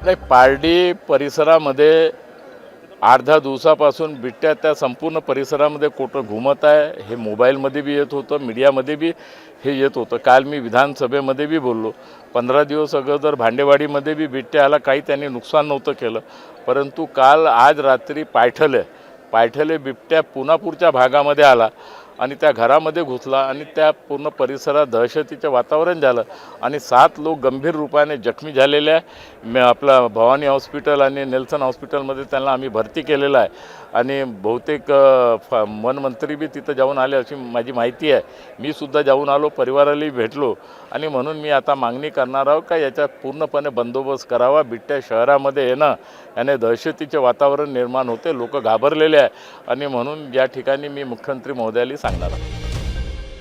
नाही, पारडी परिसरामध्ये 8-10 दिवसापासून बिबट्या त्या संपूर्ण परिसरामध्ये कुठं घुमत आहे हे मोबाईलमध्ये बी येत होतं, मीडियामध्ये बी हे येत होतं. काल मी विधानसभेमध्ये बी बोललो. 15 दिवस अगोदर भांडेवाडीमध्ये बी बिबट्या आला, काही त्यांनी नुकसान नव्हतं केलं. परंतु आज रात्री पायठले बिबट्या पुन्हा भागामध्ये आला आणि त्या घरामध्ये घुसला आणि त्या पूर्ण परिसरात दहशतीचं वातावरण झालं आणि 7 लोक गंभीर रूपाने जखमी झालेले आहे. आपला भवानी हॉस्पिटल आणि नेल्सन हॉस्पिटलमध्ये त्यांना आम्ही भरती केलेलं आहे आणि बहुतेक वनमंत्री बी तिथं जाऊन आले अशी माझी माहिती आहे. मी सुद्धा जाऊन आलो, परिवारालाही भेटलो आणि म्हणून मी आता मागणी करणार आहोत का याचा पूर्णपणे बंदोबस्त करावा. बिबट्या शहरामध्ये येणं याने दहशतीचे वातावरण निर्माण होते, लोक घाबरलेले आहे आणि म्हणून या ठिकाणी मी मुख्यमंत्री महोदयाला सांगणार आहे.